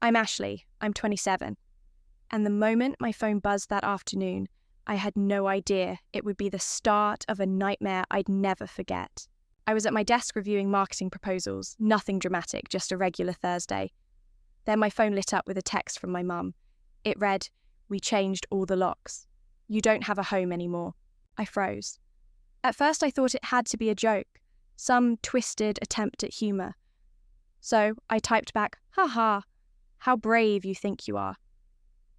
I'm Ashley, I'm 27. And the moment my phone buzzed that afternoon, I had no idea it would be the start of a nightmare I'd never forget. I was at my desk reviewing marketing proposals, nothing dramatic, just a regular Thursday. Then my phone lit up with a text from my mum. It read, "We changed all the locks. You don't have a home anymore." I froze. At first I thought it had to be a joke, some twisted attempt at humour. So I typed back, "Ha, how brave you think you are."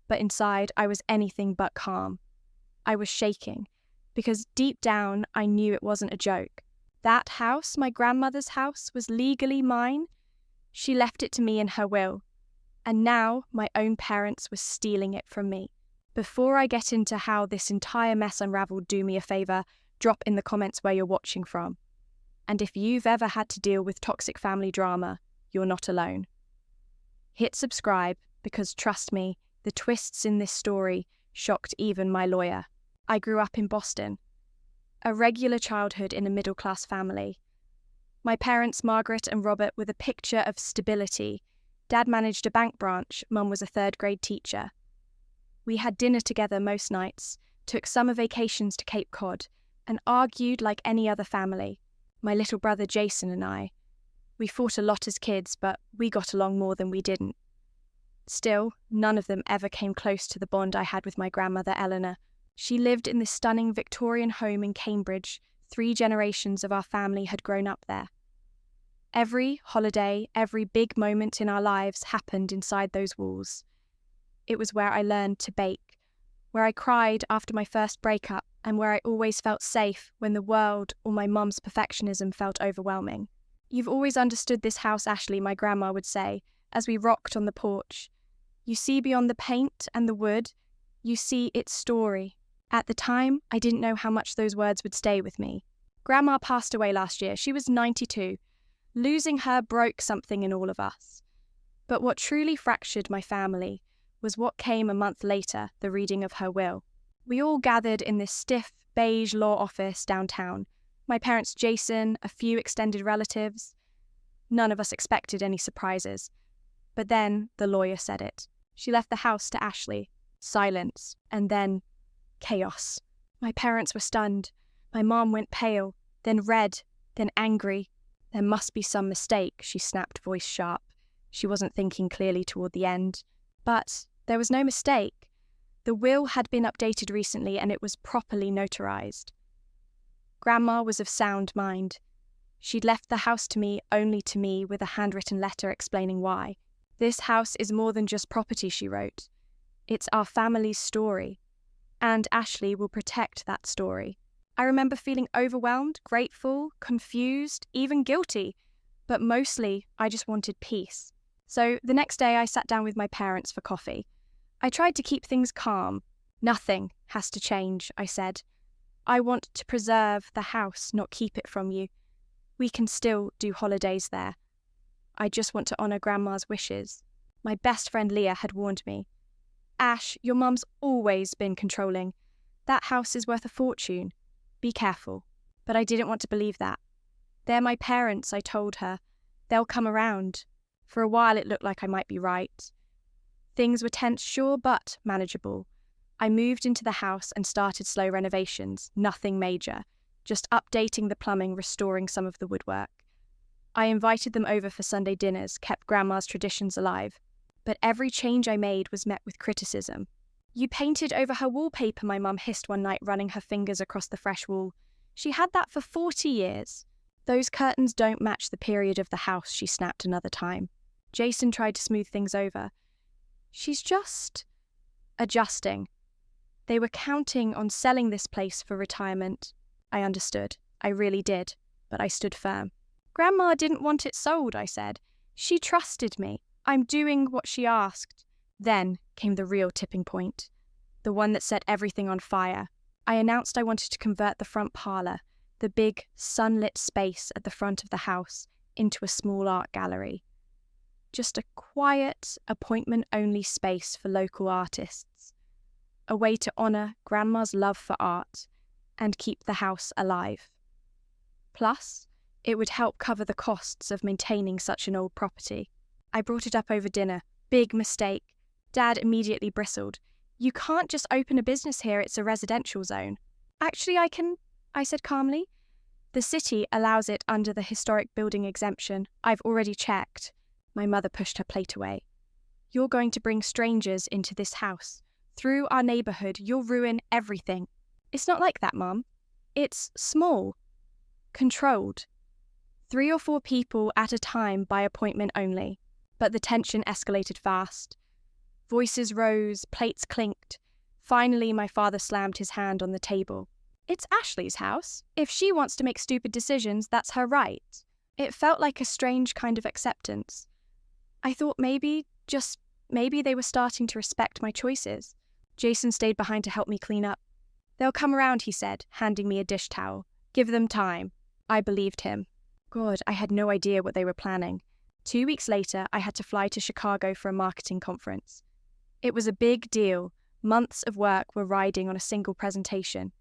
But inside I was anything but calm. I was shaking, because deep down I knew it wasn't a joke. That house, my grandmother's house, was legally mine. She left it to me in her will. And now my own parents were stealing it from me. Before I get into how this entire mess unraveled, do me a favour, drop in the comments where you're watching from. And if you've ever had to deal with toxic family drama, you're not alone. Hit subscribe, because trust me, the twists in this story shocked even my lawyer. I grew up in Boston. A regular childhood in a middle-class family. My parents, Margaret and Robert, were the picture of stability. Dad managed a bank branch, Mum was a third-grade teacher. We had dinner together most nights, took summer vacations to Cape Cod, and argued like any other family. My little brother Jason and I. We fought a lot as kids, but we got along more than we didn't. Still, none of them ever came close to the bond I had with my grandmother Eleanor. She lived in this stunning Victorian home in Cambridge. 3 generations of our family had grown up there. Every holiday, every big moment in our lives happened inside those walls. It was where I learned to bake, where I cried after my first breakup, and where I always felt safe when the world or my mum's perfectionism felt overwhelming. "You've always understood this house, Ashley," my grandma would say, as we rocked on the porch. "You see beyond the paint and the wood, you see its story." At the time, I didn't know how much those words would stay with me. Grandma passed away last year. She was 92. Losing her broke something in all of us. But what truly fractured my family was what came a month later, the reading of her will. We all gathered in this stiff, beige law office downtown. My parents Jason, a few extended relatives. None of us expected any surprises. But then the lawyer said it. She left the house to Ashley. Silence. And then chaos. My parents were stunned. My mom went pale, then red, then angry. "There must be some mistake," she snapped, voice sharp. She wasn't thinking clearly toward the end. But there was no mistake. The will had been updated recently and it was properly notarized. Grandma was of sound mind. She'd left the house to me, only to me, with a handwritten letter explaining why. "This house is more than just property," she wrote. "It's our family's story. And Ashley will protect that story." I remember feeling overwhelmed, grateful, confused, even guilty. But mostly, I just wanted peace. So the next day I sat down with my parents for coffee. I tried to keep things calm. "Nothing has to change," I said. "I want to preserve the house, not keep it from you. We can still do holidays there. I just want to honour Grandma's wishes." My best friend Leah had warned me. "Ash, your mum's always been controlling. That house is worth a fortune. Be careful." But I didn't want to believe that. "They're my parents," I told her. "They'll come around." For a while it looked like I might be right. Things were tense, sure, but manageable. I moved into the house and started slow renovations, nothing major, just updating the plumbing, restoring some of the woodwork. I invited them over for Sunday dinners, kept Grandma's traditions alive. But every change I made was met with criticism. "You painted over her wallpaper," my mum hissed one night, running her fingers across the fresh wall. "She had that for 40 years. "Those curtains don't match the period of the house," she snapped another time. Jason tried to smooth things over. "She's just adjusting. They were counting on selling this place for retirement." I understood. I really did. But I stood firm. "Grandma didn't want it sold," I said. "She trusted me. I'm doing what she asked." Then came the real tipping point. The one that set everything on fire. I announced I wanted to convert the front parlour, the big, sunlit space at the front of the house, into a small art gallery. Just a quiet, appointment-only space for local artists. A way to honour Grandma's love for art and keep the house alive. Plus, it would help cover the costs of maintaining such an old property. I brought it up over dinner. Big mistake. Dad immediately bristled. You can't just open a business here, it's a residential zone. Actually, I said calmly. The city allows it under the historic building exemption. I've already checked. My mother pushed her plate away. You're going to bring strangers into this house. Through our neighborhood, you'll ruin everything. It's not like that, Mom. It's small. Controlled. 3 or 4 people at a time by appointment only. But the tension escalated fast. Voices rose, plates clinked. Finally, my father slammed his hand on the table. It's Ashley's house. If she wants to make stupid decisions, that's her right. It felt like a strange kind of acceptance. I thought maybe they were starting to respect my choices. Jason stayed behind to help me clean up. They'll come around, he said, handing me a dish towel. Give them time. I believed him. God, I had no idea what they were planning. 2 weeks later, I had to fly to Chicago for a marketing conference. It was a big deal. Months of work were riding on a single presentation.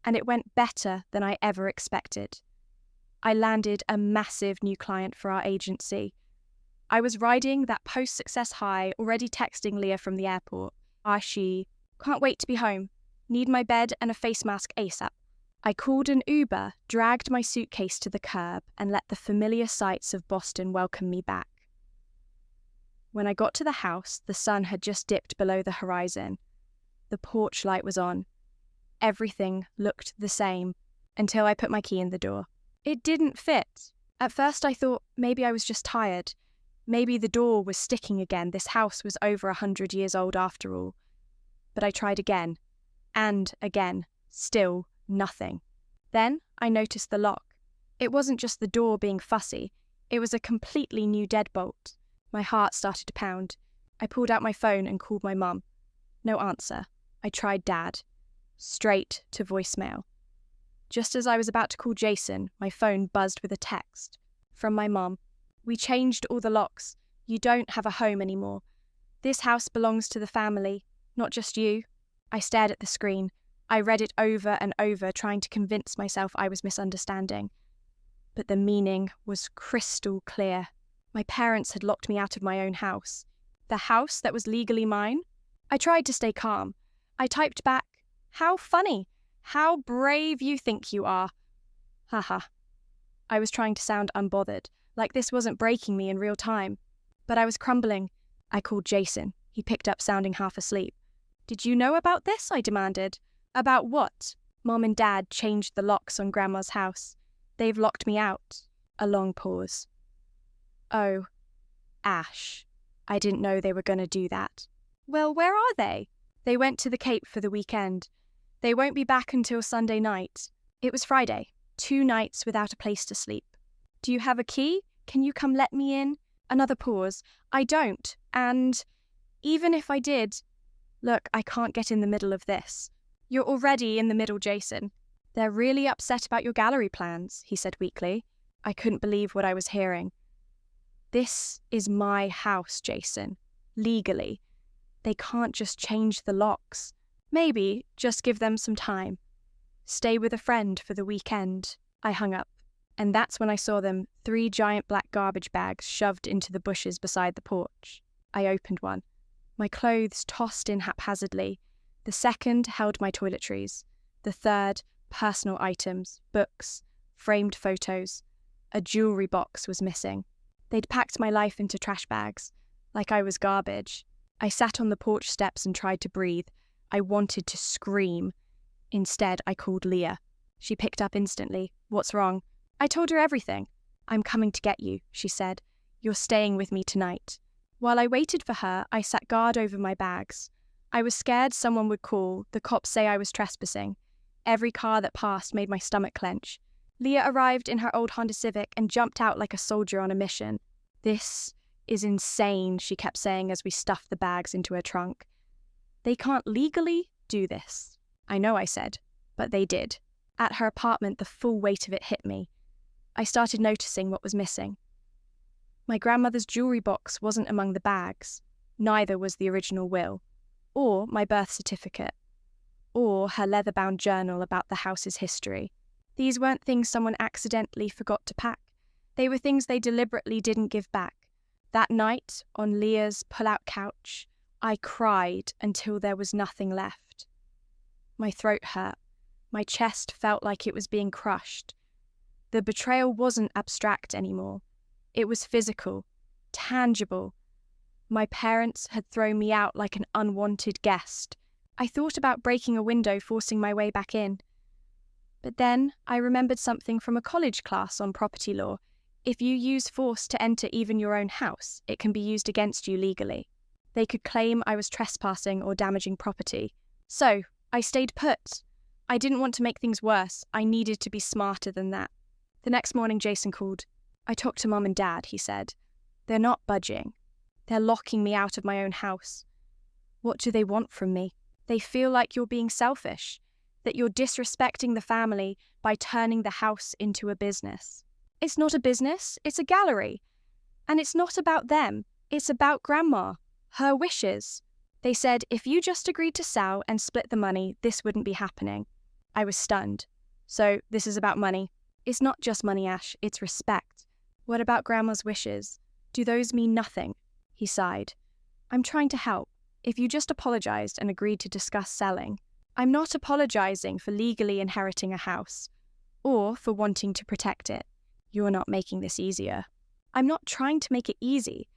And it went better than I ever expected. I landed a massive new client for our agency. I was riding that post-success high, already texting Leah from the airport. She can't wait to be home. Need my bed and a face mask ASAP. I called an Uber, dragged my suitcase to the curb, and let the familiar sights of Boston welcome me back. When I got to the house, the sun had just dipped below the horizon. The porch light was on. Everything looked the same until I put my key in the door. It didn't fit. At first I thought maybe I was just tired. Maybe the door was sticking again. This house was over 100 years old after all. But I tried again. And again. Still nothing. Then I noticed the lock. It wasn't just the door being fussy. It was a completely new deadbolt. My heart started to pound. I pulled out my phone and called my mum. No answer. I tried Dad. Straight to voicemail. Just as I was about to call Jason, my phone buzzed with a text. From my mom. We changed all the locks. You don't have a home anymore. This house belongs to the family, not just you. I stared at the screen. I read it over and over, trying to convince myself I was misunderstanding. But the meaning was crystal clear. My parents had locked me out of my own house. The house that was legally mine? I tried to stay calm. I typed back, "How funny. How brave you think you are." Haha. I was trying to sound unbothered, like this wasn't breaking me in real time. But I was crumbling. I called Jason. He picked up sounding half asleep. "Did you know about this?" I demanded. "About what?" "Mom and Dad changed the locks on Grandma's house. They've locked me out." A long pause. "Oh, Ash. I didn't know they were going to do that." "Well, where are they?" "They went to the Cape for the weekend. They won't be back until Sunday night." It was Friday. 2 nights without a place to sleep. "Do you have a key? Can you come let me in?" Another pause. "I don't. And even if I did..." "Look, I can't get in the middle of this." "You're already in the middle, Jason." "They're really upset about your gallery plans," he said weakly. I couldn't believe what I was hearing. "This is my house, Jason. Legally. They can't just change the locks. Maybe just give them some time. Stay with a friend for the weekend." I hung up. And that's when I saw them, 3 giant black garbage bags shoved into the bushes beside the porch. I opened one. My clothes tossed in haphazardly. The second held my toiletries. The third, personal items, books, framed photos. A jewelry box was missing. They'd packed my life into trash bags, like I was garbage. I sat on the porch steps and tried to breathe. I wanted to scream. Instead, I called Leah. She picked up instantly. "What's wrong?" I told her everything. "I'm coming to get you," she said. "You're staying with me tonight." While I waited for her, I sat guard over my bags. I was scared someone would call, the cops say I was trespassing. Every car that passed made my stomach clench. Leah arrived in her old Honda Civic and jumped out like a soldier on a mission. "This is insane," she kept saying as we stuffed the bags into her trunk. "They can't legally do this." "I know," I said, but they did. At her apartment, the full weight of it hit me. I started noticing what was missing. My grandmother's jewelry box wasn't among the bags. Neither was the original will, or my birth certificate, or her leather-bound journal about the house's history. These weren't things someone accidentally forgot to pack. They were things they deliberately didn't give back. That night, on Leah's pull-out couch, I cried until there was nothing left. My throat hurt. My chest felt like it was being crushed. The betrayal wasn't abstract anymore. It was physical, tangible. My parents had thrown me out like an unwanted guest. I thought about breaking a window, forcing my way back in. But then I remembered something from a college class on property law. If you use force to enter even your own house, it can be used against you legally. They could claim I was trespassing or damaging property. So, I stayed put. I didn't want to make things worse. I needed to be smarter than that. The next morning, Jason called. I talked to Mum and Dad, he said. They're not budging. They're locking me out of my own house. What do they want from me? They feel like you're being selfish, that you're disrespecting the family by turning the house into a business. It's not a business, it's a gallery. And it's not about them, it's about Grandma, her wishes. They said if you just agreed to sell and split the money, this wouldn't be happening. I was stunned. So this is about money. It's not just money, Ash, it's respect. What about Grandma's wishes? Do those mean nothing? He sighed. I'm trying to help. If you just apologized and agreed to discuss selling. I'm not apologizing for legally inheriting a house, or for wanting to protect it. You're not making this easier. I'm not trying to make it easy.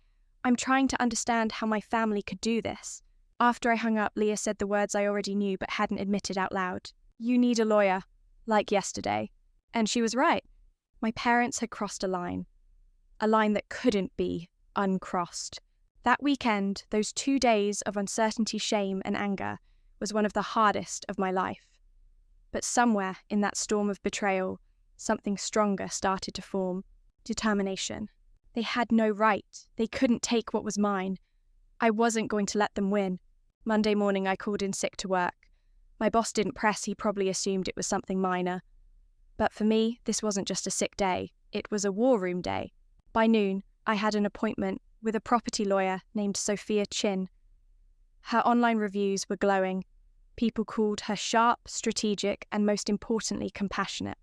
I'm trying to understand how my family could do this. After I hung up, Leah said the words I already knew but hadn't admitted out loud. You need a lawyer, like yesterday. And she was right. My parents had crossed a line that couldn't be uncrossed. That weekend, those 2 days of uncertainty, shame, and anger, was one of the hardest of my life. But somewhere in that storm of betrayal, something stronger started to form. Determination. They had no right. They couldn't take what was mine. I wasn't going to let them win. Monday morning, I called in sick to work. My boss didn't press. He probably assumed it was something minor. But for me, this wasn't just a sick day. It was a war room day. By noon, I had an appointment with a property lawyer named Sophia Chin. Her online reviews were glowing. People called her sharp, strategic, and most importantly, compassionate.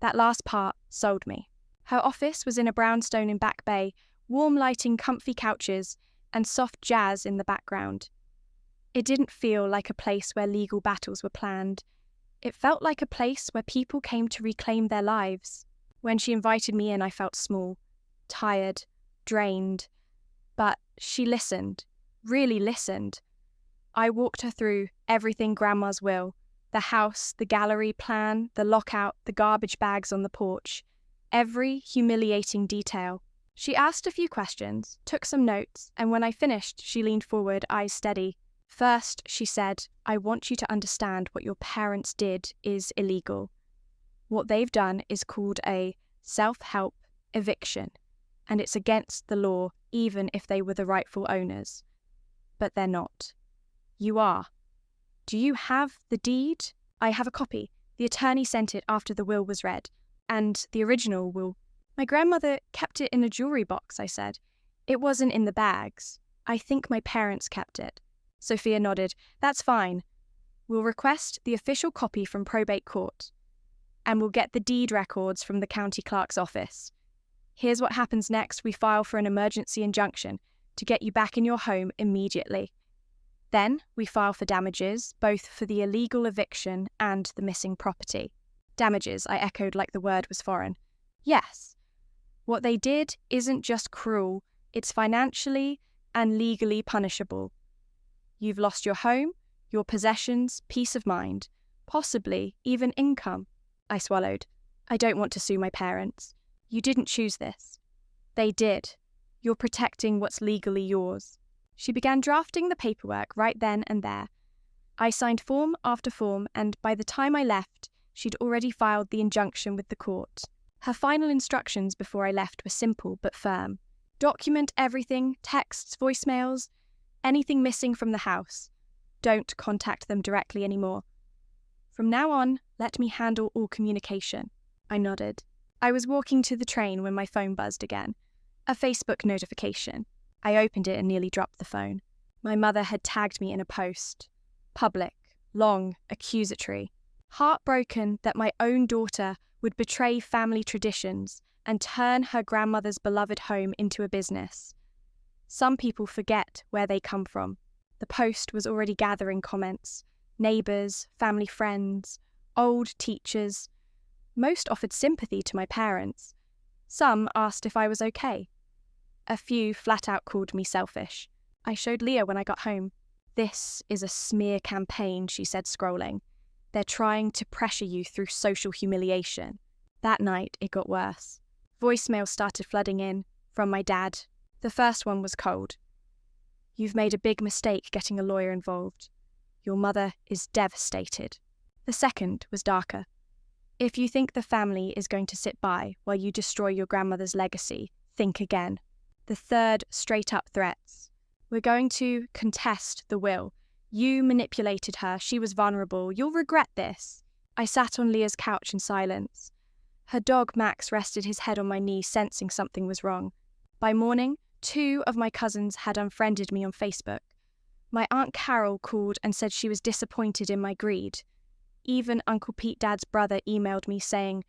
That last part sold me. Her office was in a brownstone in Back Bay, warm lighting, comfy couches, and soft jazz in the background. It didn't feel like a place where legal battles were planned. It felt like a place where people came to reclaim their lives. When she invited me in, I felt small, tired, drained. But she listened, really listened. I walked her through everything Grandma's will, the house, the gallery plan, the lockout, the garbage bags on the porch, every humiliating detail. She asked a few questions, took some notes, and when I finished, she leaned forward, eyes steady. First, she said, I want you to understand what your parents did is illegal. What they've done is called a self-help eviction, and it's against the law even if they were the rightful owners. But they're not. You are. Do you have the deed? I have a copy. The attorney sent it after the will was read. And the original will. My grandmother kept it in a jewelry box, I said. It wasn't in the bags. I think my parents kept it. Sophia nodded. That's fine. We'll request the official copy from probate court. And we'll get the deed records from the county clerk's office. Here's what happens next. We file for an emergency injunction to get you back in your home immediately. Then we file for damages, both for the illegal eviction and the missing property. Damages, I echoed like the word was foreign. Yes. What they did isn't just cruel, it's financially and legally punishable. You've lost your home, your possessions, peace of mind, possibly even income. I swallowed. I don't want to sue my parents. You didn't choose this. They did. You're protecting what's legally yours. She began drafting the paperwork right then and there. I signed form after form, and by the time I left, she'd already filed the injunction with the court. Her final instructions before I left were simple but firm. Document everything, texts, voicemails, anything missing from the house. Don't contact them directly anymore. From now on, let me handle all communication. I nodded. I was walking to the train when my phone buzzed again. A Facebook notification. I opened it and nearly dropped the phone. My mother had tagged me in a post. Public, long, accusatory. Heartbroken that my own daughter would betray family traditions, and turn her grandmother's beloved home into a business. Some people forget where they come from. The post was already gathering comments. Neighbours, family friends, old teachers. Most offered sympathy to my parents. Some asked if I was okay. A few flat out called me selfish. I showed Leah when I got home. "This is a smear campaign," she said, scrolling. "They're trying to pressure you through social humiliation." That night, it got worse. Voicemails started flooding in, from my dad. The first one was cold. "You've made a big mistake getting a lawyer involved. Your mother is devastated." The second was darker. "If you think the family is going to sit by while you destroy your grandmother's legacy, think again." The third, straight-up threats. "We're going to contest the will. You manipulated her. She was vulnerable. You'll regret this." I sat on Leah's couch in silence. Her dog Max rested his head on my knee, sensing something was wrong. By morning, 2 of my cousins had unfriended me on Facebook. My Aunt Carol called and said she was disappointed in my greed. Even Uncle Pete Dad's brother emailed me saying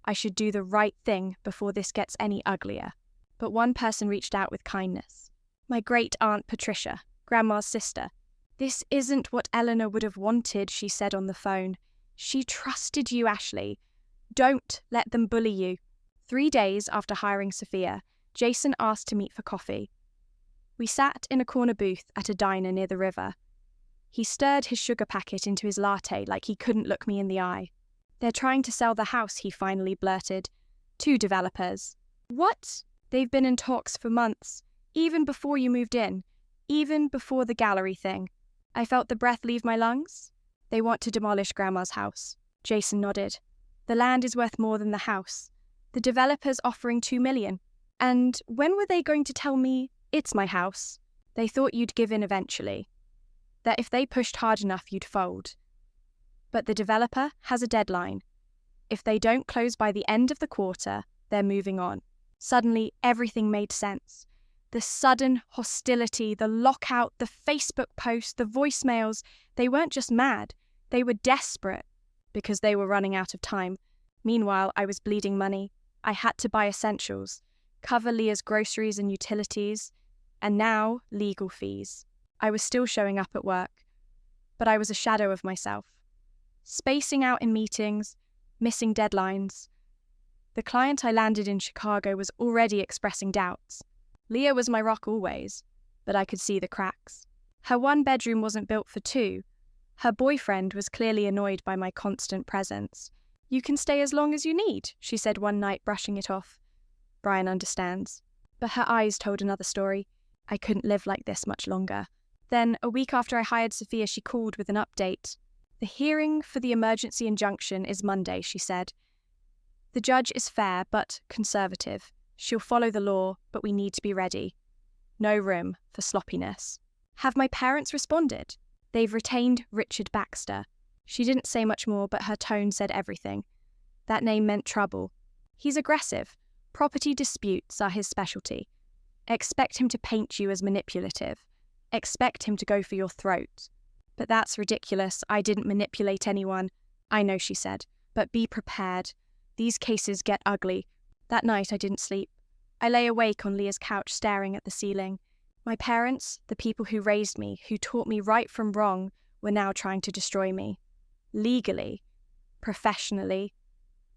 I should do the right thing before this gets any uglier. But one person reached out with kindness. My great-aunt Patricia, Grandma's sister. "This isn't what Eleanor would have wanted," she said on the phone. "She trusted you, Ashley. Don't let them bully you." 3 days after hiring Sophia, Jason asked to meet for coffee. We sat in a corner booth at a diner near the river. He stirred his sugar packet into his latte like he couldn't look me in the eye. "They're trying to sell the house," he finally blurted. 2 developers. "What?" "They've been in talks for months, even before you moved in, even before the gallery thing." I felt the breath leave my lungs. "They want to demolish Grandma's house." Jason nodded. "The land is worth more than the house. The developer's offering $2 million. And when were they going to tell me it's my house? They thought you'd give in eventually. That if they pushed hard enough, you'd fold. But the developer has a deadline. If they don't close by the end of the quarter, they're moving on." Suddenly, everything made sense. The sudden hostility, the lockout, the Facebook posts, the voicemails, they weren't just mad, they were desperate, because they were running out of time. Meanwhile, I was bleeding money. I had to buy essentials, cover Leah's groceries and utilities, and now legal fees. I was still showing up at work, but I was a shadow of myself. Spacing out in meetings, missing deadlines. The client I landed in Chicago was already expressing doubts. Leah was my rock always, but I could see the cracks. Her 1 bedroom wasn't built for 2. Her boyfriend was clearly annoyed by my constant presence. "You can stay as long as you need," she said one night, brushing it off. Brian understands. But her eyes told another story. I couldn't live like this much longer. Then, a week after I hired Sophia, she called with an update. "The hearing for the emergency injunction is Monday," she said. "The judge is fair but conservative. She'll follow the law, but we need to be ready. No room for sloppiness." Have my parents responded? They've retained Richard Baxter. She didn't say much more, but her tone said everything. That name meant trouble. He's aggressive. Property disputes are his specialty. Expect him to paint you as manipulative. Expect him to go for your throat. "But that's ridiculous. I didn't manipulate anyone." "I know," she said, "but be prepared. These cases get ugly." That night I didn't sleep. I lay awake on Leah's couch staring at the ceiling. My parents, the people who raised me, who taught me right from wrong, were now trying to destroy me. Legally, professionally,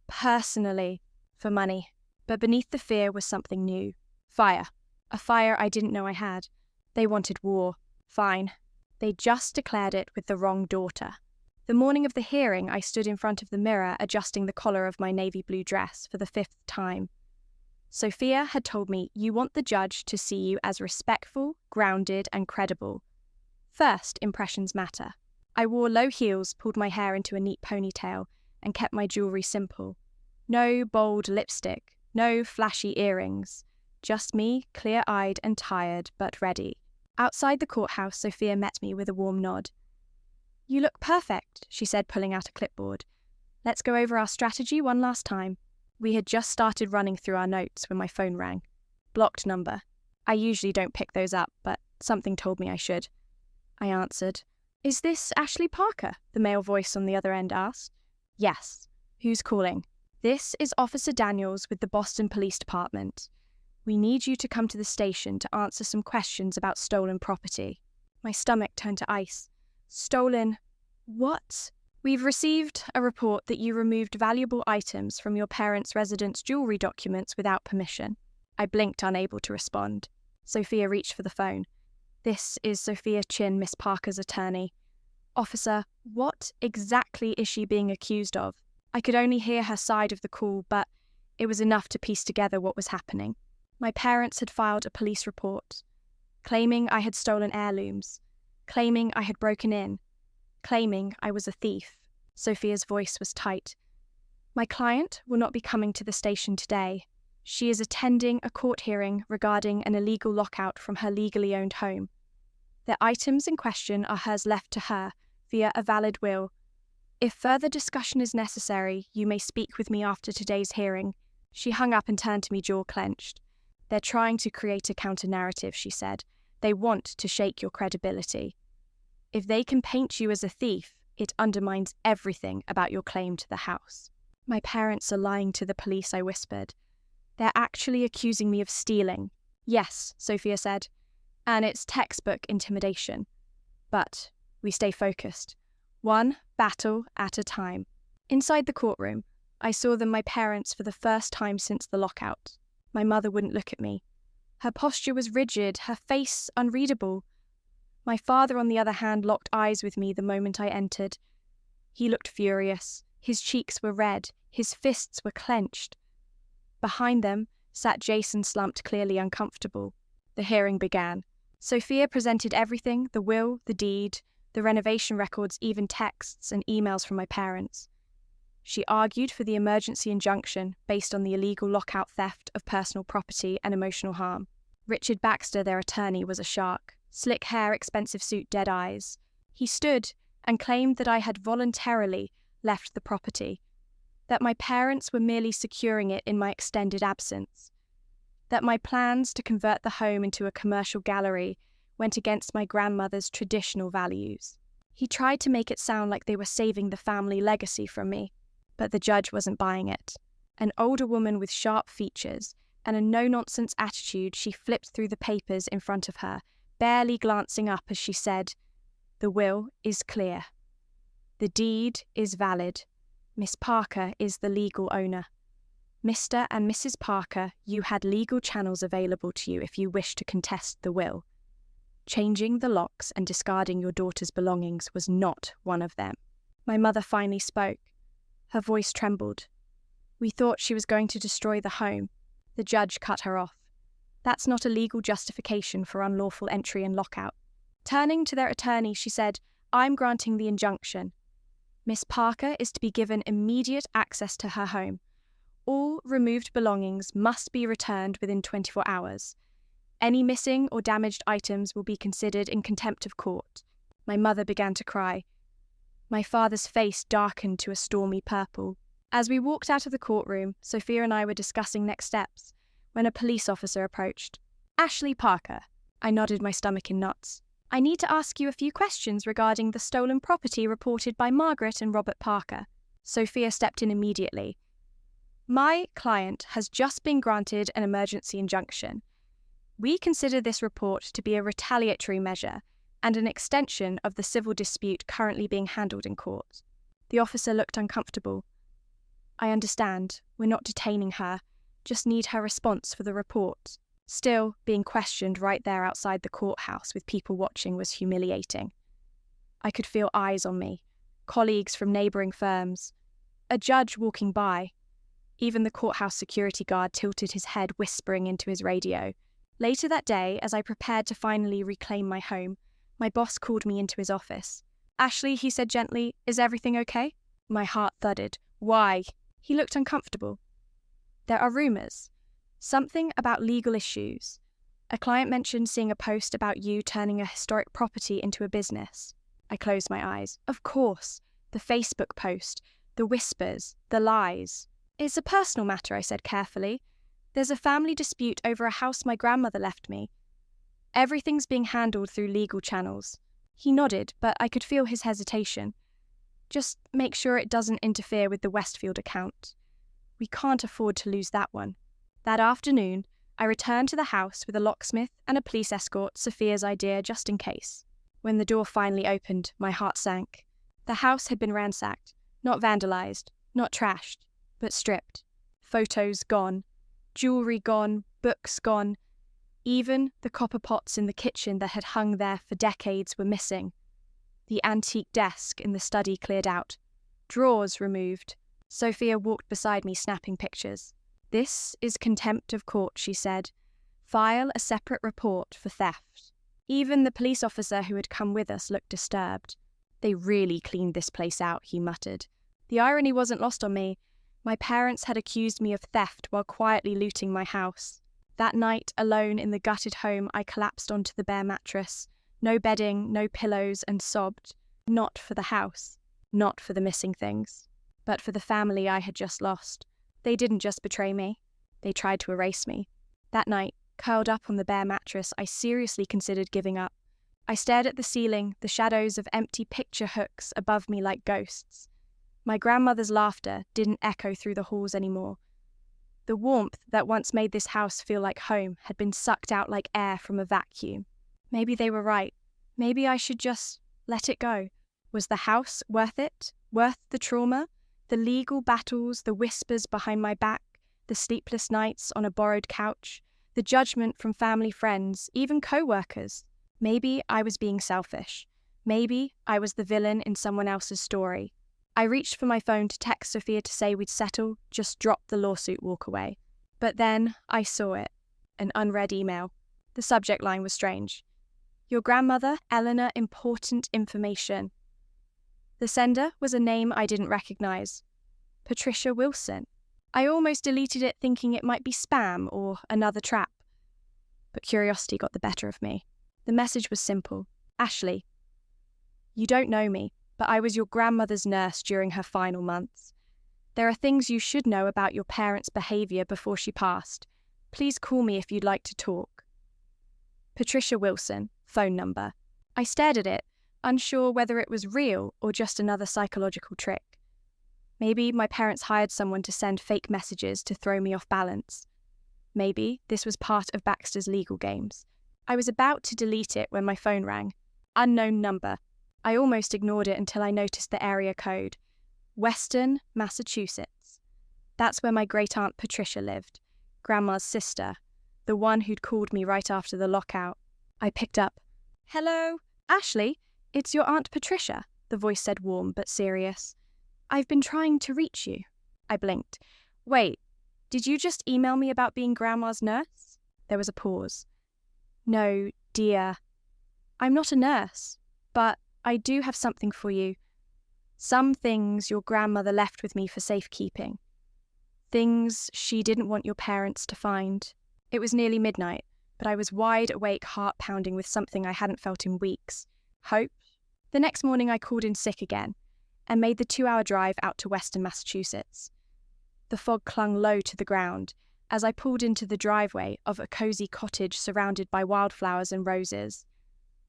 personally, for money. But beneath the fear was something new. Fire. A fire I didn't know I had. They wanted war. Fine. They just declared it with the wrong daughter. The morning of the hearing, I stood in front of the mirror adjusting the collar of my navy blue dress for the 5th time. Sophia had told me, "You want the judge to see you as respectful, grounded, and credible. First impressions matter." I wore low heels, pulled my hair into a neat ponytail, and kept my jewellery simple. No bold lipstick, no flashy earrings. Just me, clear-eyed and tired, but ready. Outside the courthouse, Sophia met me with a warm nod. "You look perfect," she said, pulling out a clipboard. "Let's go over our strategy one last time." We had just started running through our notes when my phone rang. Blocked number. I usually don't pick those up, but something told me I should. I answered. "Is this Ashley Parker?" the male voice on the other end asked. "Yes. Who's calling?" "This is Officer Daniels with the Boston Police Department. We need you to come to the station to answer some questions about stolen property." My stomach turned to ice. "Stolen what?" "We've received a report that you removed valuable items from your parents' residence jewelry documents without permission." I blinked, unable to respond. Sophia reached for the phone. "This is Sophia Chin, Miss Parker's attorney." "Officer, what exactly is she being accused of?" I could only hear her side of the call, but it was enough to piece together what was happening. My parents had filed a police report, claiming I had stolen heirlooms, claiming I had broken in, claiming I was a thief. Sophia's voice was tight. "My client will not be coming to the station today. She is attending a court hearing regarding an illegal lockout from her legally owned home. The items in question are hers left to her via a valid will. If further discussion is necessary, you may speak with me after today's hearing." She hung up and turned to me, jaw clenched. "They're trying to create a counter-narrative," she said. "They want to shake your credibility. If they can paint you as a thief, it undermines everything about your claim to the house." "My parents are lying to the police," I whispered. "They're actually accusing me of stealing." "Yes," Sophia said, "and it's textbook intimidation. But we stay focused, one battle at a time." Inside the courtroom, I saw my parents for the first time since the lockout. My mother wouldn't look at me. Her posture was rigid, her face unreadable. My father, on the other hand, locked eyes with me the moment I entered. He looked furious. His cheeks were red. His fists were clenched. Behind them sat Jason, slumped, clearly uncomfortable. The hearing began. Sophia presented everything: the will, the deed, the renovation records, even texts and emails from my parents. She argued for the emergency injunction based on the illegal lockout, theft of personal property, and emotional harm. Richard Baxter, their attorney, was a shark. Slick hair, expensive suit, dead eyes. He stood and claimed that I had voluntarily left the property, that my parents were merely securing it in my extended absence, that my plans to convert the home into a commercial gallery went against my grandmother's traditional values. He tried to make it sound like they were saving the family legacy from me, but the judge wasn't buying it. An older woman with sharp features and a no-nonsense attitude, she flipped through the papers in front of her, barely glancing up as she said, "The will is clear. The deed is valid. Miss Parker is the legal owner. Mr. and Mrs. Parker, you had legal channels available to you if you wished to contest the will. Changing the locks and discarding your daughter's belongings was not one of them." My mother finally spoke. Her voice trembled. "We thought she was going to destroy the home." The judge cut her off. "That's not a legal justification for unlawful entry and lockout." Turning to their attorney, she said, "I'm granting the injunction. Miss Parker is to be given immediate access to her home. All removed belongings must be returned within 24 hours. Any missing or damaged items will be considered in contempt of court." My mother began to cry. My father's face darkened to a stormy purple. As we walked out of the courtroom, Sophia and I were discussing next steps when a police officer approached. "Ashley Parker." I nodded, my stomach in knots. "I need to ask you a few questions regarding the stolen property reported by Margaret and Robert Parker." Sophia stepped in immediately. "My client has just been granted an emergency injunction. We consider this report to be a retaliatory measure and an extension of the civil dispute currently being handled in court." The officer looked uncomfortable. "I understand. We're not detaining her. Just need her response for the report." Still, being questioned right there outside the courthouse with people watching was humiliating. I could feel eyes on me, colleagues from neighbouring firms, a judge walking by. Even the courthouse security guard tilted his head, whispering into his radio. Later that day, as I prepared to finally reclaim my home, my boss called me into his office. "Ashley," he said gently, "is everything okay?" My heart thudded. "Why?" He looked uncomfortable. "There are rumours. Something about legal issues. A client mentioned seeing a post about you turning a historic property into a business." I closed my eyes. Of course. The Facebook post. The whispers. The lies. "It's a personal matter," I said carefully. "There's a family dispute over a house my grandmother left me. Everything's being handled through legal channels." He nodded, but I could feel his hesitation. "Just make sure it doesn't interfere with the Westfield account." We can't afford to lose that one. That afternoon, I returned to the house with a locksmith and a police escort, Sophia's idea just in case. When the door finally opened, my heart sank. The house had been ransacked, not vandalized, not trashed, but stripped. Photos gone, jewelry gone, books gone. Even the copper pots in the kitchen that had hung there for decades were missing. The antique desk in the study cleared out. Drawers removed. Sophia walked beside me, snapping pictures. "This is contempt of court," she said. "File a separate report for theft." Even the police officer who had come with us looked disturbed. "They really cleaned this place out," he muttered. The irony wasn't lost on me. My parents had accused me of theft while quietly looting my house. That night, alone in the gutted home, I collapsed onto the bare mattress. No bedding, no pillows, and sobbed. Not for the house, not for the missing things, but for the family I had just lost. They didn't just betray me, they tried to erase me. That night, curled up on the bare mattress, I seriously considered giving up. I stared at the ceiling, the shadows of empty picture hooks above me like ghosts. My grandmother's laughter didn't echo through the halls anymore. The warmth that once made this house feel like home had been sucked out like air from a vacuum. Maybe they were right. Maybe I should just let it go. Was the house worth it? Worth the trauma? The legal battles, the whispers behind my back, the sleepless nights on a borrowed couch, the judgment from family friends, even co-workers. Maybe I was being selfish. Maybe I was the villain in someone else's story. I reached for my phone to text Sophia to say we'd settle, just drop the lawsuit, walk away. But then I saw it, an unread email. The subject line was strange. "Your grandmother, Eleanor, important information." The sender was a name I didn't recognize. Patricia Wilson. I almost deleted it thinking it might be spam or another trap. But curiosity got the better of me. The message was simple. "Ashley, you don't know me, but I was your grandmother's nurse during her final months. There are things you should know about your parents' behavior before she passed. Please call me if you'd like to talk." Patricia Wilson, phone number. I stared at it, unsure whether it was real or just another psychological trick. Maybe my parents hired someone to send fake messages to throw me off balance. Maybe this was part of Baxter's legal games. I was about to delete it when my phone rang. Unknown number. I almost ignored it until I noticed the area code. Western Massachusetts. That's where my great-aunt Patricia lived, Grandma's sister, the one who'd called me right after the lockout. I picked up. "Hello, Ashley, it's your Aunt Patricia," the voice said, warm but serious. "I've been trying to reach you." I blinked. "Wait, did you just email me about being Grandma's nurse?" There was a pause. "No, dear. I'm not a nurse, but I do have something for you. Some things your grandmother left with me for safekeeping. Things she didn't want your parents to find." It was nearly midnight, but I was wide awake, heart pounding with something I hadn't felt in weeks. Hope. The next morning I called in sick again and made the 2-hour drive out to Western Massachusetts. The fog clung low to the ground as I pulled into the driveway of a cozy cottage surrounded by wildflowers and roses.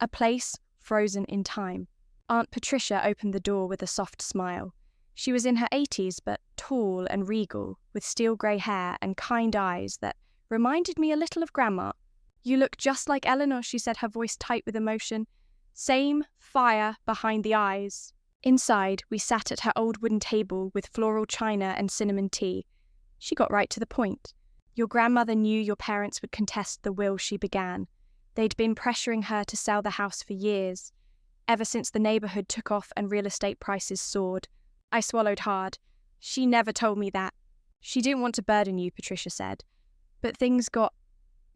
A place frozen in time. Aunt Patricia opened the door with a soft smile. She was in her 80s, but tall and regal, with steel grey hair and kind eyes that reminded me a little of Grandma. "You look just like Eleanor," she said, her voice tight with emotion. Same fire behind the eyes. Inside, we sat at her old wooden table with floral china and cinnamon tea. She got right to the point. "Your grandmother knew your parents would contest the will she began. They'd been pressuring her to sell the house for years, ever since the neighborhood took off and real estate prices soared." I swallowed hard. "She never told me that." "She didn't want to burden you," Patricia said. "But things got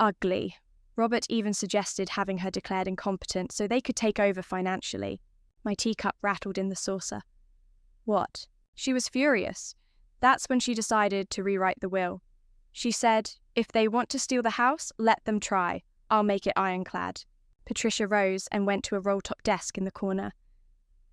ugly. Robert even suggested having her declared incompetent so they could take over financially." My teacup rattled in the saucer. "What?" "She was furious. That's when she decided to rewrite the will. She said, if they want to steal the house, let them try. I'll make it ironclad." Patricia rose and went to a roll-top desk in the corner.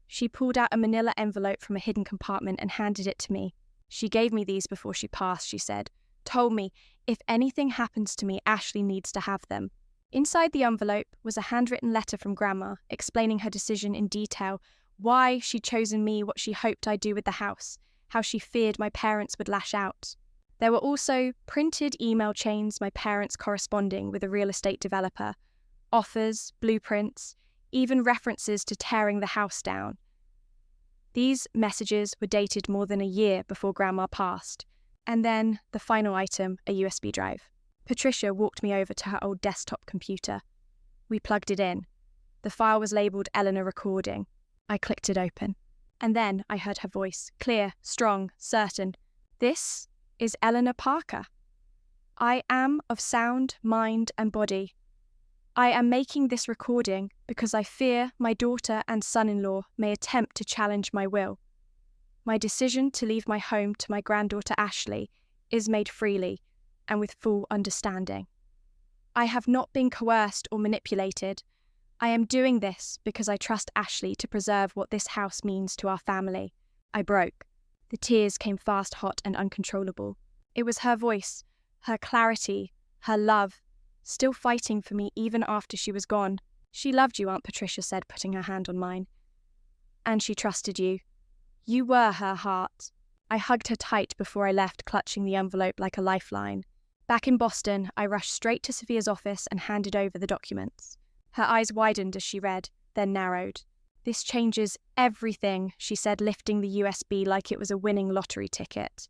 She pulled out a manila envelope from a hidden compartment and handed it to me. "She gave me these before she passed," she said. "Told me, if anything happens to me, Ashley needs to have them." Inside the envelope was a handwritten letter from Grandma, explaining her decision in detail, why she'd chosen me, what she hoped I'd do with the house, how she feared my parents would lash out. There were also printed email chains my parents corresponding with a real estate developer, offers, blueprints, even references to tearing the house down. These messages were dated more than a year before Grandma passed, and then the final item, a USB drive. Patricia walked me over to her old desktop computer. We plugged it in. The file was labelled Eleanor Recording. I clicked it open. And then I heard her voice, clear, strong, certain. "This is Eleanor Parker. I am of sound mind and body. I am making this recording because I fear my daughter and son-in-law may attempt to challenge my will. My decision to leave my home to my granddaughter Ashley is made freely and with full understanding. I have not been coerced or manipulated. I am doing this because I trust Ashley to preserve what this house means to our family." I broke. The tears came fast, hot, and uncontrollable. It was her voice, her clarity, her love, still fighting for me even after she was gone. "She loved you," Aunt Patricia said, putting her hand on mine. "And she trusted you. You were her heart." I hugged her tight before I left, clutching the envelope like a lifeline. Back in Boston, I rushed straight to Sophia's office and handed over the documents. Her eyes widened as she read, then narrowed. "This changes everything," she said, lifting the USB like it was a winning lottery ticket.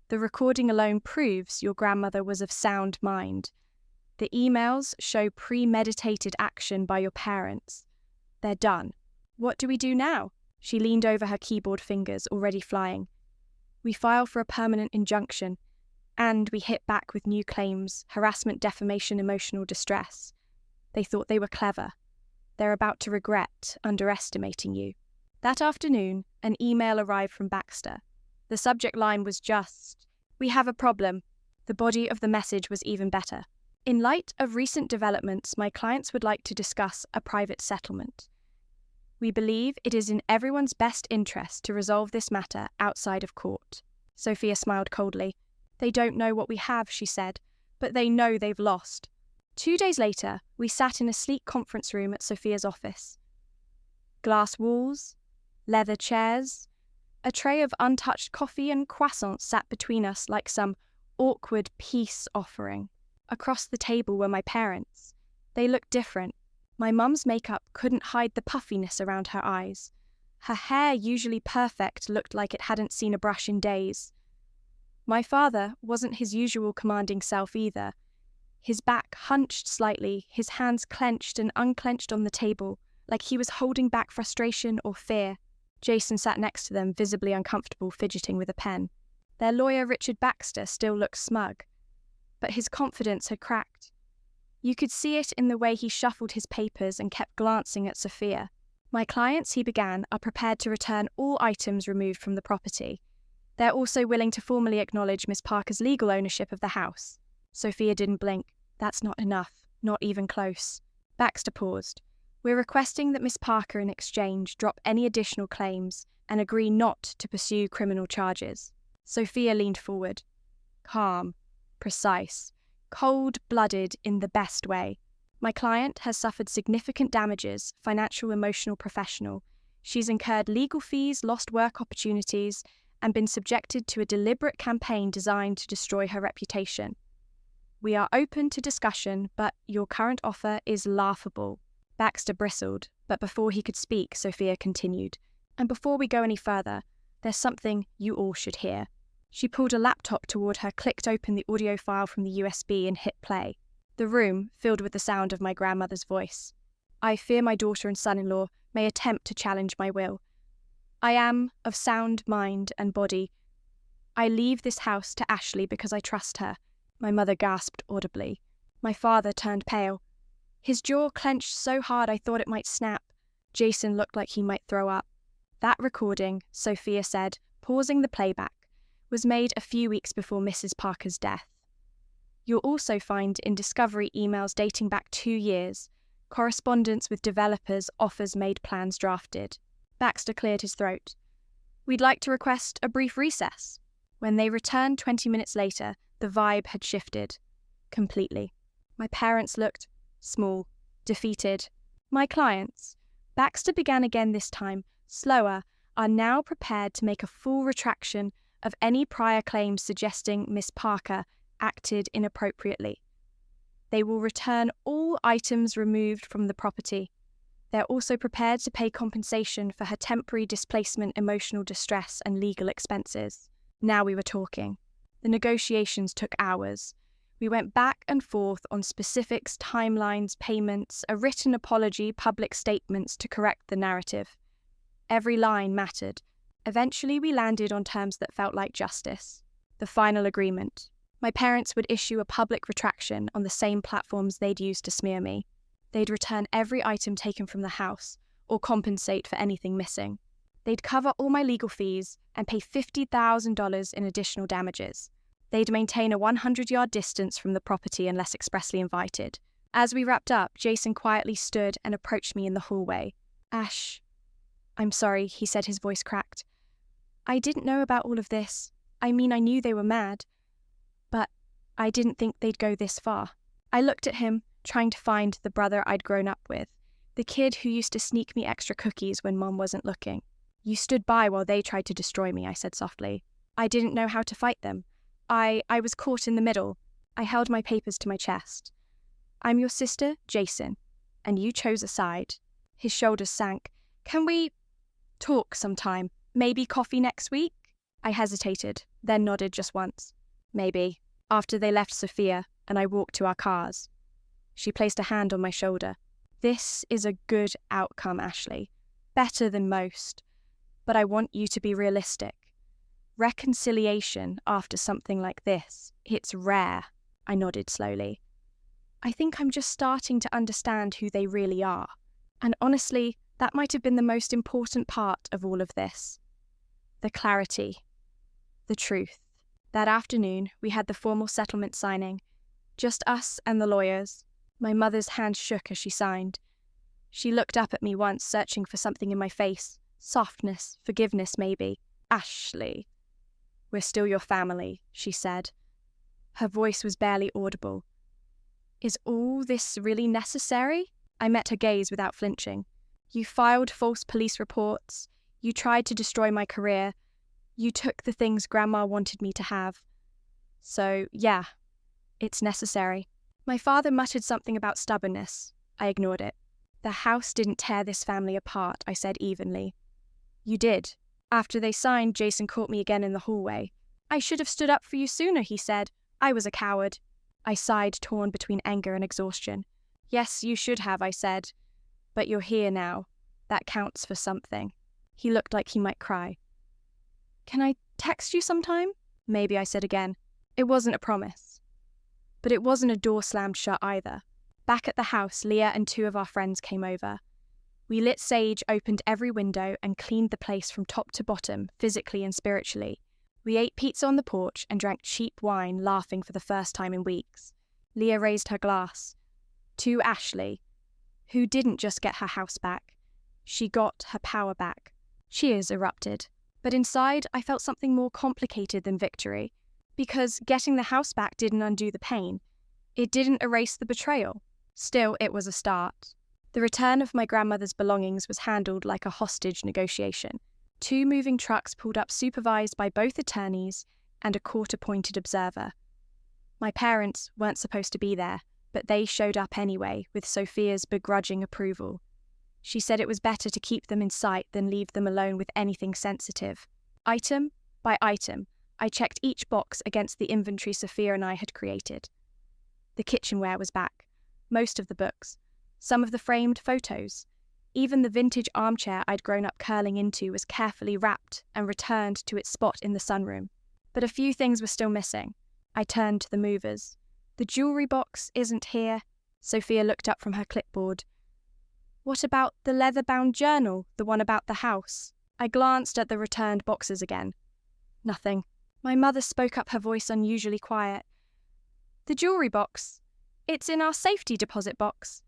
"The recording alone proves your grandmother was of sound mind. The emails show premeditated action by your parents. They're done. What do we do now?" She leaned over her keyboard, fingers already flying. "We file for a permanent injunction, and we hit back with new claims, harassment, defamation, emotional distress. They thought they were clever. They're about to regret underestimating you." That afternoon, an email arrived from Baxter. The subject line was just, "We have a problem." The body of the message was even better. "In light of recent developments, my clients would like to discuss a private settlement. We believe it is in everyone's best interest to resolve this matter outside of court." Sophia smiled coldly. "They don't know what we have," she said, "but they know they've lost." 2 days later, we sat in a sleek conference room at Sophia's office. Glass walls, leather chairs, a tray of untouched coffee and croissants sat between us like some awkward peace offering. Across the table were my parents. They looked different. My mum's makeup couldn't hide the puffiness around her eyes. Her hair, usually perfect, looked like it hadn't seen a brush in days. My father wasn't his usual commanding self either. His back hunched slightly, his hands clenched and unclenched on the table, like he was holding back frustration or fear. Jason sat next to them, visibly uncomfortable, fidgeting with a pen. Their lawyer, Richard Baxter, still looked smug, but his confidence had cracked. You could see it in the way he shuffled his papers and kept glancing at Sophia. "My clients," he began, "are prepared to return all items removed from the property. They're also willing to formally acknowledge Miss Parker's legal ownership of the house." Sophia didn't blink. "That's not enough. Not even close." Baxter paused. "We're requesting that Miss Parker, in exchange, drop any additional claims and agree not to pursue criminal charges." Sophia leaned forward. Calm, precise, cold-blooded in the best way. "My client has suffered significant damages, financial, emotional, professional. She's incurred legal fees, lost work opportunities, and been subjected to a deliberate campaign designed to destroy her reputation. We are open to discussion, but your current offer is laughable." Baxter bristled, but before he could speak, Sophia continued, "And before we go any further, there's something you all should hear." She pulled a laptop toward her, clicked open the audio file from the USB, and hit play. The room filled with the sound of my grandmother's voice. "I fear my daughter and son-in-law may attempt to challenge my will. I am of sound mind and body. I leave this house to Ashley because I trust her." My mother gasped audibly. My father turned pale. His jaw clenched so hard I thought it might snap. Jason looked like he might throw up. "That recording," Sophia said, pausing the playback, "was made a few weeks before Mrs. Parker's death. You'll also find in discovery emails dating back 2 years, correspondence with developers, offers made, plans drafted." Baxter cleared his throat. "We'd like to request a brief recess." When they returned 20 minutes later, the vibe had shifted. Completely. My parents looked small, defeated. "My clients," Baxter began again this time, slower, "are now prepared to make a full retraction of any prior claims suggesting Miss Parker acted inappropriately. They will return all items removed from the property. They're also prepared to pay compensation for her temporary displacement, emotional distress, and legal expenses. Now we were talking. The negotiations took hours. We went back and forth on specifics, timelines, payments, a written apology, public statements to correct the narrative. Every line mattered. Eventually, we landed on terms that felt like justice. The final agreement. My parents would issue a public retraction on the same platforms they'd used to smear me. They'd return every item taken from the house, or compensate for anything missing. They'd cover all my legal fees and pay $50,000 in additional damages. They'd maintain a 100-yard distance from the property unless expressly invited. As we wrapped up, Jason quietly stood and approached me in the hallway. "Ash, I'm sorry," he said, his voice cracked. "I didn't know about all of this. I mean, I knew they were mad. But I didn't think they'd go this far." I looked at him, trying to find the brother I'd grown up with, the kid who used to sneak me extra cookies when Mom wasn't looking. "You stood by while they tried to destroy me," I said softly. "I didn't know how to fight them. I was caught in the middle." I held my papers to my chest. "I'm your sister, Jason, and you chose a side." His shoulders sank. "Can we talk sometime? Maybe coffee next week?" I hesitated, then nodded just once. "Maybe." After they left Sophia and I walked to our cars, she placed a hand on my shoulder. "This is a good outcome, Ashley. Better than most. But I want you to be realistic. Reconciliation after something like this, it's rare." I nodded slowly. "I think I'm just starting to understand who they really are. And honestly, that might have been the most important part of all of this. The clarity. The truth." That afternoon, we had the formal settlement signing. Just us and the lawyers. My mother's hand shook as she signed. She looked up at me once, searching for something in my face. Softness, forgiveness maybe. "Ashley, we're still your family," she said. Her voice was barely audible. "Is all this really necessary?" I met her gaze without flinching. "You filed false police reports. You tried to destroy my career. You took the things Grandma wanted me to have. So, yeah, it's necessary." My father muttered something about stubbornness. I ignored it. "The house didn't tear this family apart," I said evenly. "You did." After they signed, Jason caught me again in the hallway. "I should have stood up for you sooner," he said. "I was a coward." I sighed, torn between anger and exhaustion. "Yes, you should have," I said. "But you're here now. That counts for something." He looked like he might cry. "Can I text you sometime?" "Maybe," I said again. It wasn't a promise. But it wasn't a door slammed shut either. Back at the house, Leah and 2 of our friends came over. We lit sage, opened every window, and cleaned the place from top to bottom, physically and spiritually. We ate pizza on the porch and drank cheap wine, laughing for the first time in weeks. Leah raised her glass. To Ashley, who didn't just get her house back. She got her power back. Cheers erupted. But inside, I felt something more complicated than victory. Because getting the house back didn't undo the pain. It didn't erase the betrayal. Still, it was a start. The return of my grandmother's belongings was handled like a hostage negotiation. 2 moving trucks pulled up, supervised by both attorneys and a court-appointed observer. My parents weren't supposed to be there, but they showed up anyway, with Sophia's begrudging approval. She said it was better to keep them in sight than leave them alone with anything sensitive. Item by item, I checked each box against the inventory Sophia and I had created. The kitchenware was back, most of the books, some of the framed photos. Even the vintage armchair I'd grown up curling into was carefully wrapped and returned to its spot in the sunroom. But a few things were still missing. I turned to the movers. "The jewellery box isn't here." Sophia looked up from her clipboard. "What about the leather-bound journal, the one about the house?" I glanced at the returned boxes again. Nothing. My mother spoke up, her voice unusually quiet. "The jewellery box. It's in our safety deposit box.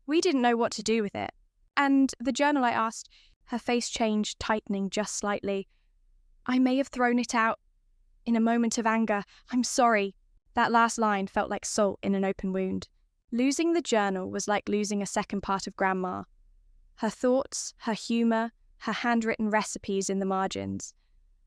We didn't know what to do with it. And the journal," I asked. Her face changed, tightening just slightly. "I may have thrown it out in a moment of anger. I'm sorry." That last line felt like salt in an open wound. Losing the journal was like losing a second part of Grandma. Her thoughts, her humour, her handwritten recipes in the margins.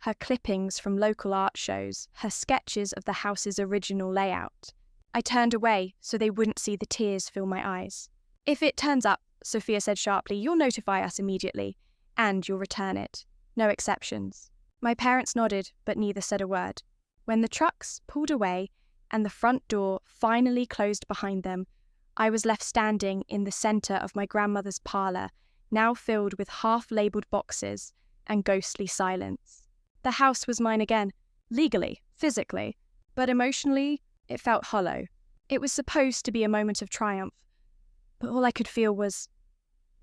her clippings from local art shows, her sketches of the house's original layout. I turned away so they wouldn't see the tears fill my eyes. "If it turns up," Sophia said sharply, "you'll notify us immediately, and you'll return it. No exceptions." My parents nodded, but neither said a word. When the trucks pulled away and the front door finally closed behind them, I was left standing in the centre of my grandmother's parlour, now filled with half-labelled boxes and ghostly silence. The house was mine again, legally, physically, but emotionally, it felt hollow. It was supposed to be a moment of triumph, but all I could feel was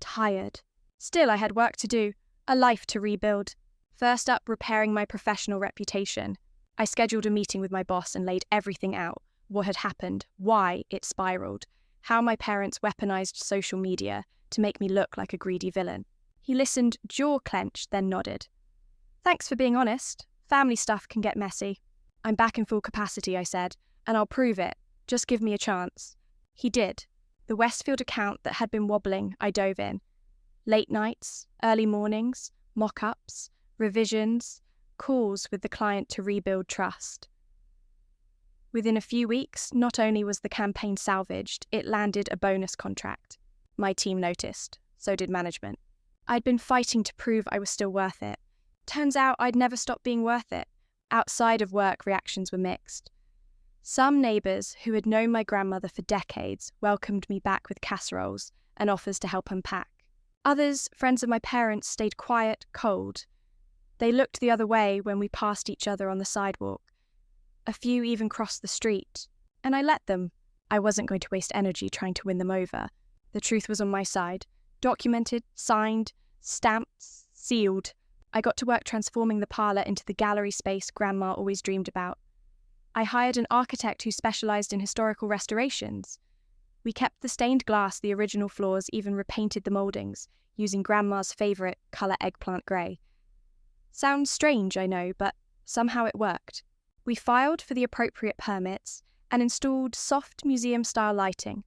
tired. Still, I had work to do, a life to rebuild. First up, repairing my professional reputation. I scheduled a meeting with my boss and laid everything out: what had happened, why it spiraled, how my parents weaponized social media to make me look like a greedy villain. He listened, jaw clenched, then nodded. "Thanks for being honest. Family stuff can get messy." "I'm back in full capacity," I said, "and I'll prove it. Just give me a chance." He did. The Westfield account that had been wobbling, I dove in. Late nights, early mornings, mock-ups, revisions, calls with the client to rebuild trust. Within a few weeks, not only was the campaign salvaged, it landed a bonus contract. My team noticed. So did management. I'd been fighting to prove I was still worth it. Turns out I'd never stopped being worth it. Outside of work, reactions were mixed. Some neighbours who had known my grandmother for decades welcomed me back with casseroles and offers to help unpack. Others, friends of my parents, stayed quiet, cold. They looked the other way when we passed each other on the sidewalk. A few even crossed the street, and I let them. I wasn't going to waste energy trying to win them over. The truth was on my side. Documented, signed, stamped, sealed. I got to work transforming the parlour into the gallery space Grandma always dreamed about. I hired an architect who specialised in historical restorations. We kept the stained glass, the original floors, even repainted the mouldings, using Grandma's favourite colour eggplant grey. Sounds strange, I know, but somehow it worked. We filed for the appropriate permits and installed soft museum-style lighting.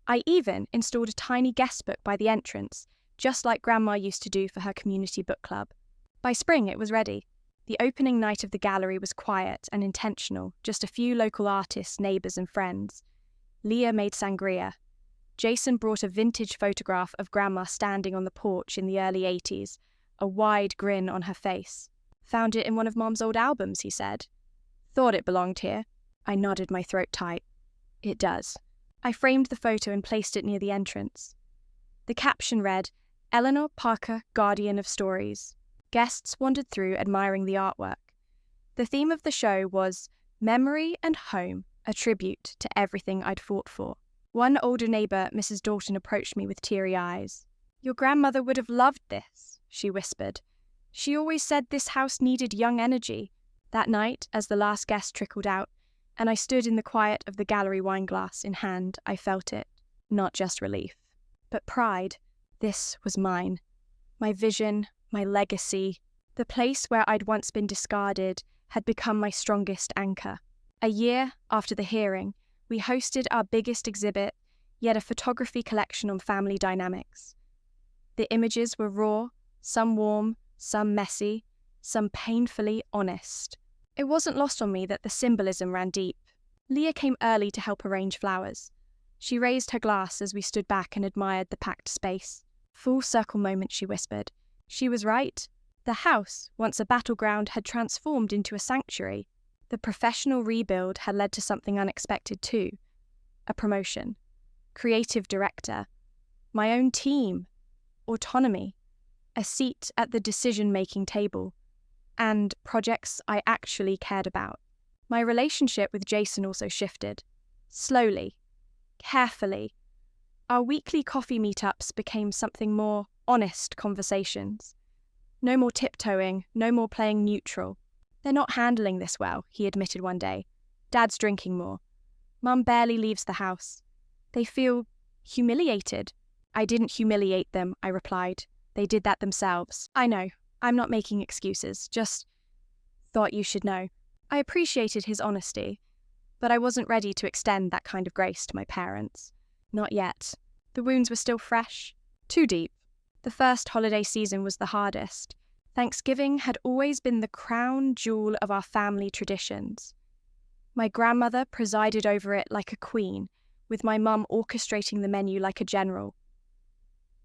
I even installed a tiny guest book by the entrance, just like Grandma used to do for her community book club. By spring, it was ready. The opening night of the gallery was quiet and intentional, just a few local artists, neighbours and friends. Leah made sangria. Jason brought a vintage photograph of Grandma standing on the porch in the early 80s, a wide grin on her face. "Found it in one of Mom's old albums," he said. "Thought it belonged here." I nodded, my throat tight. "It does." I framed the photo and placed it near the entrance. The caption read, "Eleanor Parker, Guardian of Stories." Guests wandered through, admiring the artwork. The theme of the show was memory and home, a tribute to everything I'd fought for. One older neighbour, Mrs. Dalton, approached me with teary eyes. "Your grandmother would have loved this," she whispered. "She always said this house needed young energy." That night, as the last guest trickled out, and I stood in the quiet of the gallery, wineglass in hand, I felt it. Not just relief, but pride. This was mine. My vision, my legacy. The place where I'd once been discarded had become my strongest anchor. A year after the hearing, we hosted our biggest exhibit, yet a photography collection on family dynamics. The images were raw, some warm, some messy, some painfully honest. It wasn't lost on me that the symbolism ran deep. Leah came early to help arrange flowers. She raised her glass as we stood back and admired the packed space. "Full circle moment," she whispered. She was right. The house, once a battleground, had transformed into a sanctuary. The professional rebuild had led to something unexpected too. A promotion. Creative director. My own team. Autonomy. A seat at the decision-making table. And projects I actually cared about. My relationship with Jason also shifted. Slowly. Carefully. Our weekly coffee meetups became something more honest conversations. No more tiptoeing, no more playing neutral. "They're not handling this well," he admitted one day. "Dad's drinking more. Mum barely leaves the house. They feel humiliated." "I didn't humiliate them," I replied. "They did that themselves." "I know. I'm not making excuses. Just thought you should know." I appreciated his honesty, but I wasn't ready to extend that kind of grace to my parents. Not yet. The wounds were still fresh. Too deep. The first holiday season was the hardest. Thanksgiving had always been the crown jewel of our family traditions. My grandmother presided over it like a queen, with my mum orchestrating the menu like a general.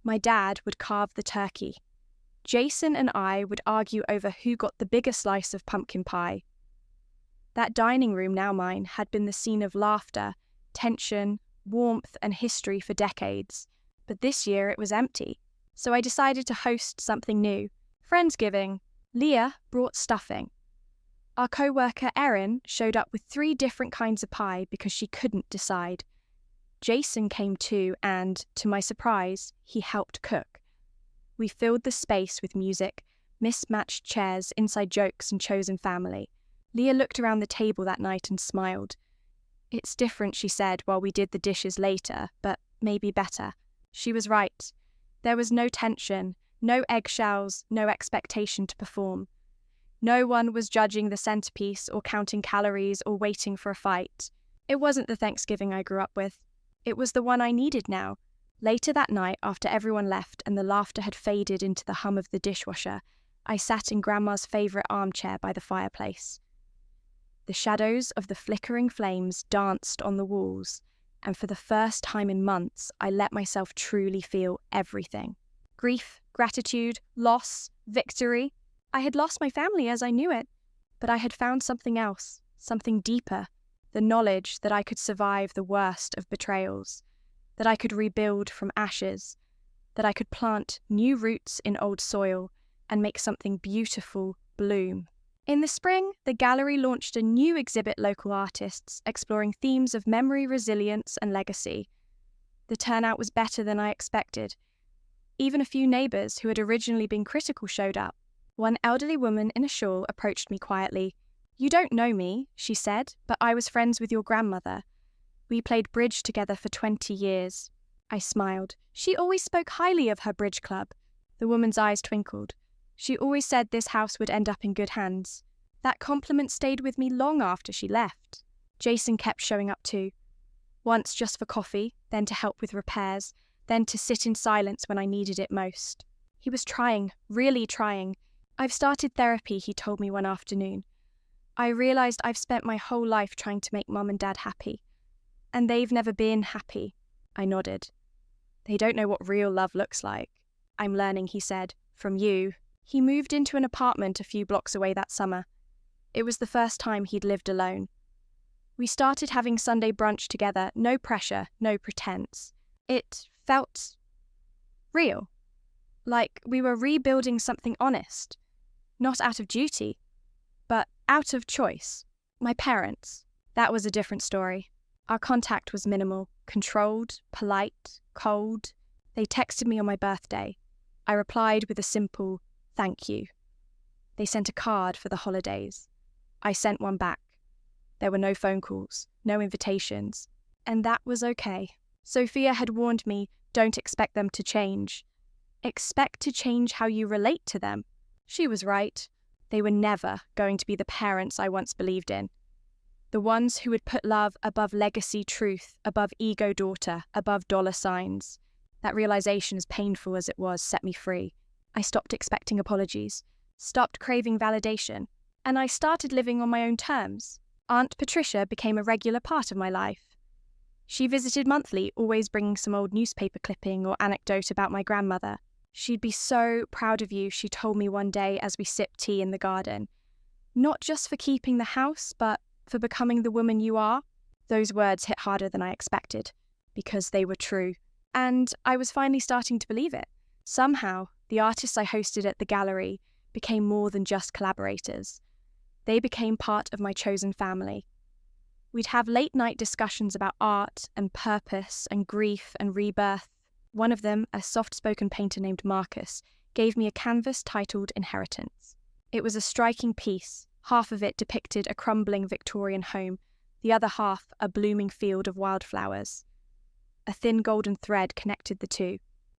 My dad would carve the turkey. Jason and I would argue over who got the bigger slice of pumpkin pie. That dining room, now mine, had been the scene of laughter, tension, warmth, and history for decades. But this year it was empty, so I decided to host something new. Friendsgiving. Leah brought stuffing. Our co-worker Erin showed up with 3 different kinds of pie because she couldn't decide. Jason came too, and, to my surprise, he helped cook. We filled the space with music, mismatched chairs, inside jokes, and chosen family. Leah looked around the table that night and smiled. "It's different," she said while we did the dishes later, but maybe better. She was right. There was no tension, no eggshells, no expectation to perform. No one was judging the centerpiece or counting calories or waiting for a fight. It wasn't the Thanksgiving I grew up with. It was the one I needed now. Later that night, after everyone left and the laughter had faded into the hum of the dishwasher, I sat in Grandma's favourite armchair by the fireplace. The shadows of the flickering flames danced on the walls, and for the first time in months, I let myself truly feel everything. Grief, gratitude, loss, victory. I had lost my family as I knew it, but I had found something else, something deeper, the knowledge that I could survive the worst of betrayals, that I could rebuild from ashes, that I could plant new roots in old soil and make something beautiful bloom. In the spring, the gallery launched a new exhibit local artists exploring themes of memory, resilience, and legacy. The turnout was better than I expected. Even a few neighbours who had originally been critical showed up. One elderly woman in a shawl approached me quietly. "You don't know me," she said, "but I was friends with your grandmother. We played bridge together for 20 years. I smiled. She always spoke highly of her bridge club. The woman's eyes twinkled. She always said this house would end up in good hands. That compliment stayed with me long after she left. Jason kept showing up too. Once just for coffee, then to help with repairs, then to sit in silence when I needed it most. He was trying, really trying. "I've started therapy," he told me one afternoon. "I realised I've spent my whole life trying to make Mum and Dad happy. And they've never been happy." I nodded. "They don't know what real love looks like." "I'm learning," he said, "from you." He moved into an apartment a few blocks away that summer. It was the first time he'd lived alone. We started having Sunday brunch together, no pressure, no pretense. It felt real, like we were rebuilding something honest, not out of duty, but out of choice. My parents, that was a different story. Our contact was minimal, controlled, polite, cold. They texted me on my birthday. I replied with a simple "thank you." They sent a card for the holidays. I sent one back. There were no phone calls, no invitations, and that was okay. Sophia had warned me, don't expect them to change. Expect to change how you relate to them. She was right. They were never going to be the parents I once believed in. The ones who would put love above legacy truth, above ego daughter, above dollar signs. That realization, as painful as it was, set me free. I stopped expecting apologies, stopped craving validation, and I started living on my own terms. Aunt Patricia became a regular part of my life. She visited monthly, always bringing some old newspaper clipping or anecdote about my grandmother. "She'd be so proud of you," she told me one day as we sipped tea in the garden. "Not just for keeping the house, but for becoming the woman you are." Those words hit harder than I expected, because they were true. And I was finally starting to believe it. Somehow, the artists I hosted at the gallery became more than just collaborators. They became part of my chosen family. We'd have late-night discussions about art and purpose and grief and rebirth. One of them, a soft-spoken painter named Marcus, gave me a canvas titled Inheritance. It was a striking piece. Half of it depicted a crumbling Victorian home, the other half a blooming field of wildflowers. A thin golden thread connected the two.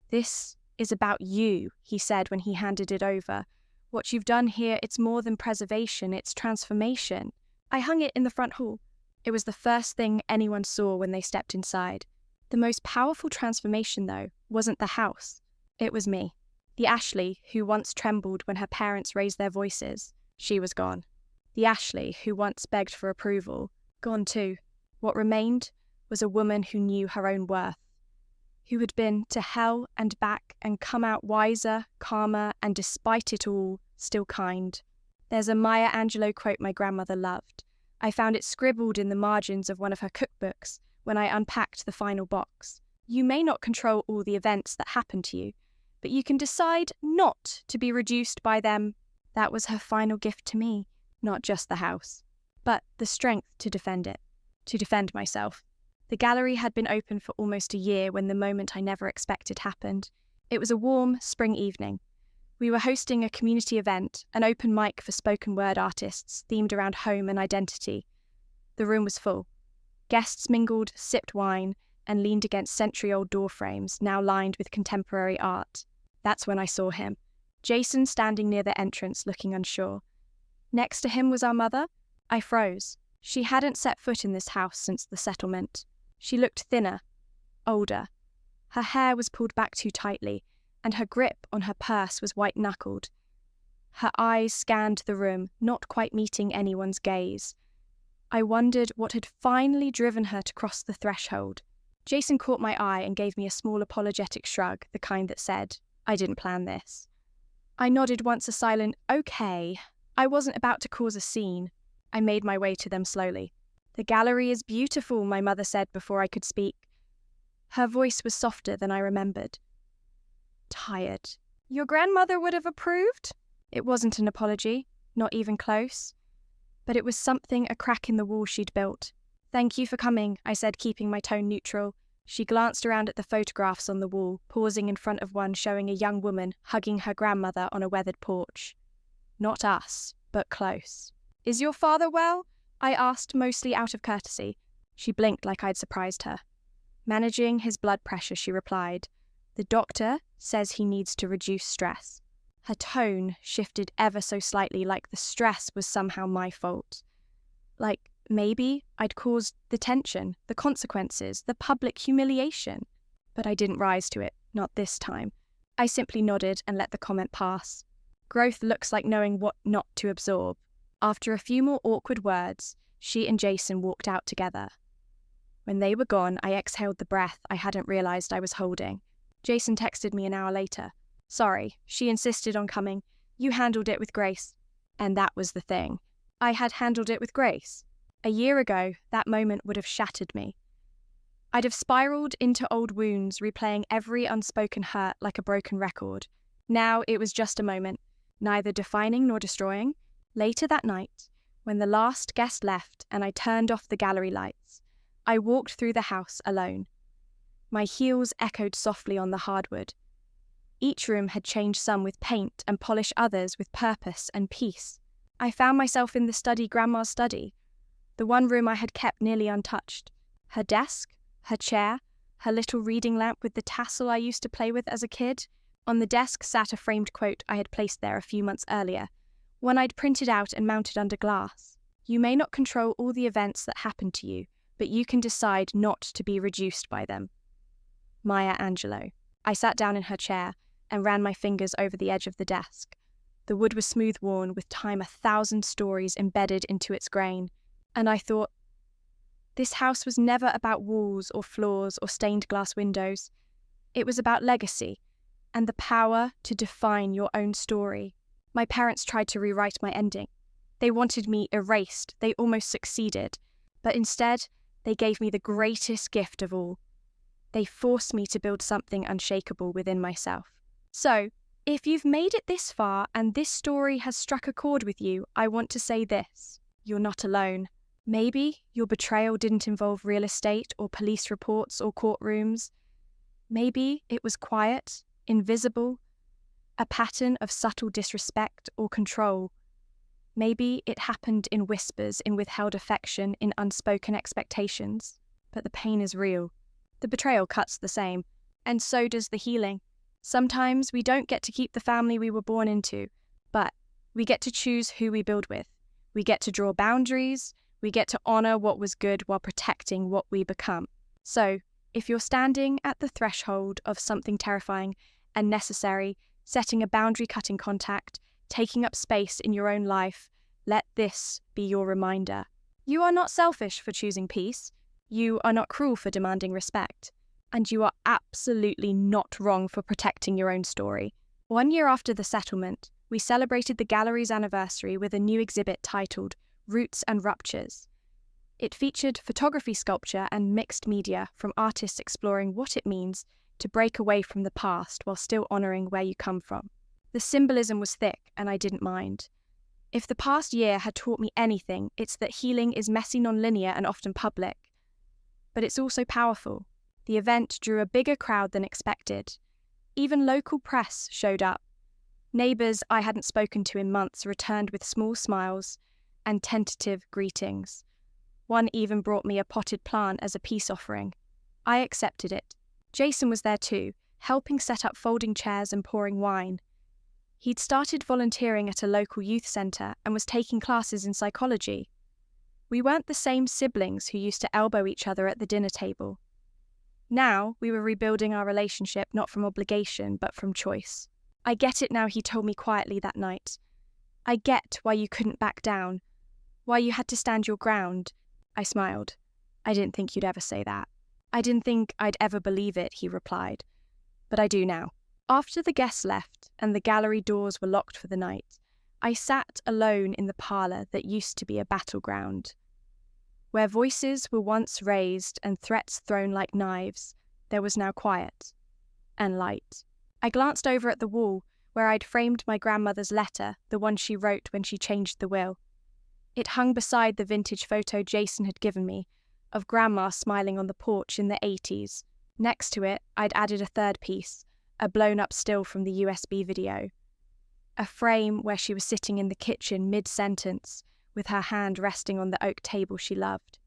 "This is about you," he said when he handed it over. "What you've done here, it's more than preservation, it's transformation." I hung it in the front hall. It was the first thing anyone saw when they stepped inside. The most powerful transformation, though, wasn't the house. It was me. The Ashley who once trembled when her parents raised their voices, she was gone. The Ashley who once begged for approval, gone too. What remained was a woman who knew her own worth, who had been to hell and back and come out wiser, calmer, and despite it all, still kind. There's a Maya Angelou quote my grandmother loved. I found it scribbled in the margins of one of her cookbooks when I unpacked the final box. You may not control all the events that happen to you, but you can decide not to be reduced by them. That was her final gift to me, not just the house, but the strength to defend it, to defend myself. The gallery had been open for almost a year when the moment I never expected happened. It was a warm spring evening. We were hosting a community event, an open mic for spoken word artists themed around home and identity. The room was full. Guests mingled, sipped wine, and leaned against century-old door frames, now lined with contemporary art. That's when I saw him. Jason standing near the entrance, looking unsure. Next to him was our mother. I froze. She hadn't set foot in this house since the settlement. She looked thinner, older. Her hair was pulled back too tightly, and her grip on her purse was white-knuckled. Her eyes scanned the room, not quite meeting anyone's gaze. I wondered what had finally driven her to cross the threshold. Jason caught my eye and gave me a small apologetic shrug, the kind that said, "I didn't plan this." I nodded once a silent, "Okay." I wasn't about to cause a scene. I made my way to them slowly. "The gallery is beautiful," my mother said before I could speak. Her voice was softer than I remembered. Tired. "Your grandmother would have approved?" It wasn't an apology, not even close. But it was something a crack in the wall she'd built. "Thank you for coming," I said, keeping my tone neutral. She glanced around at the photographs on the wall, pausing in front of one showing a young woman hugging her grandmother on a weathered porch. Not us, but close. "Is your father well?" I asked, mostly out of courtesy. She blinked like I'd surprised her. "Managing his blood pressure," she replied. "The doctor says he needs to reduce stress." Her tone shifted ever so slightly, like the stress was somehow my fault. Like maybe I'd caused the tension, the consequences, the public humiliation. But I didn't rise to it, not this time. I simply nodded and let the comment pass. Growth looks like knowing what not to absorb. After a few more awkward words, she and Jason walked out together. When they were gone, I exhaled the breath I hadn't realized I was holding. Jason texted me an hour later. "Sorry, she insisted on coming. You handled it with grace." And that was the thing. I had handled it with grace. A year ago, that moment would have shattered me. I'd have spiraled into old wounds, replaying every unspoken hurt like a broken record. Now it was just a moment, neither defining nor destroying. Later that night, when the last guest left and I turned off the gallery lights, I walked through the house alone. My heels echoed softly on the hardwood. Each room had changed, some with paint and polish, others with purpose and peace. I found myself in the study, Grandma's study, the one room I had kept nearly untouched. Her desk, her chair, her little reading lamp with the tassel I used to play with as a kid. On the desk sat a framed quote I had placed there a few months earlier, one I'd printed out and mounted under glass. "You may not control all the events that happen to you, but you can decide not to be reduced by them." Maya Angelou. I sat down in her chair and ran my fingers over the edge of the desk. The wood was smooth worn, with time 1,000 stories embedded into its grain. And I thought, this house was never about walls or floors or stained glass windows. It was about legacy and the power to define your own story. My parents tried to rewrite my ending. They wanted me erased. They almost succeeded. But instead, they gave me the greatest gift of all. They forced me to build something unshakable within myself. So, if you've made it this far and this story has struck a chord with you, I want to say this: you're not alone. Maybe your betrayal didn't involve real estate or police reports or courtrooms. Maybe it was quiet, invisible, a pattern of subtle disrespect or control. Maybe it happened in whispers, in withheld affection, in unspoken expectations. But the pain is real. The betrayal cuts the same, and so does the healing. Sometimes we don't get to keep the family we were born into, but we get to choose who we build with. We get to draw boundaries. We get to honor what was good while protecting what we become. So, if you're standing at the threshold of something terrifying and necessary, setting a boundary-cutting contact, taking up space in your own life. Let this be your reminder. You are not selfish for choosing peace. You are not cruel for demanding respect. And you are absolutely not wrong for protecting your own story. 1 year after the settlement, we celebrated the gallery's anniversary with a new exhibit titled Roots and Ruptures. It featured photography, sculpture, and mixed media from artists exploring what it means to break away from the past while still honouring where you come from. The symbolism was thick, and I didn't mind. If the past year had taught me anything, it's that healing is messy, non-linear, and often public. But it's also powerful. The event drew a bigger crowd than expected. Even local press showed up. Neighbours I hadn't spoken to in months returned with small smiles and tentative greetings. One even brought me a potted plant as a peace offering. I accepted it. Jason was there too, helping set up folding chairs and pouring wine. He'd started volunteering at a local youth centre and was taking classes in psychology. We weren't the same siblings who used to elbow each other at the dinner table. Now we were rebuilding our relationship not from obligation but from choice. I get it now, he told me quietly that night. I get why you couldn't back down, why you had to stand your ground. I smiled. I didn't think you'd ever say that. I didn't think I'd ever believe it, he replied. But I do now. After the guests left and the gallery doors were locked for the night, I sat alone in the parlour that used to be a battleground. Where voices were once raised and threats thrown like knives, there was now quiet and light. I glanced over at the wall where I'd framed my grandmother's letter, the one she wrote when she changed the will. It hung beside the vintage photo Jason had given me of Grandma smiling on the porch in the 80s. Next to it, I'd added a third piece, a blown-up still from the USB video. A frame where she was sitting in the kitchen mid-sentence with her hand resting on the oak table she loved.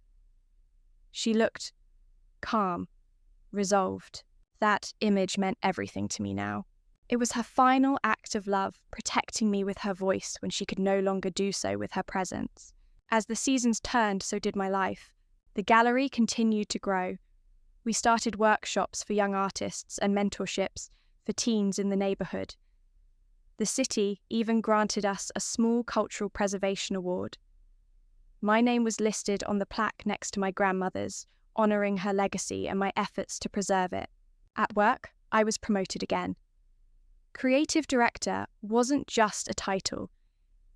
She looked calm, resolved. That image meant everything to me now. It was her final act of love, protecting me with her voice when she could no longer do so with her presence. As the seasons turned, so did my life. The gallery continued to grow. We started workshops for young artists and mentorships for teens in the neighbourhood. The city even granted us a small cultural preservation award. My name was listed on the plaque next to my grandmother's, honouring her legacy and my efforts to preserve it. At work, I was promoted again. Creative director wasn't just a title.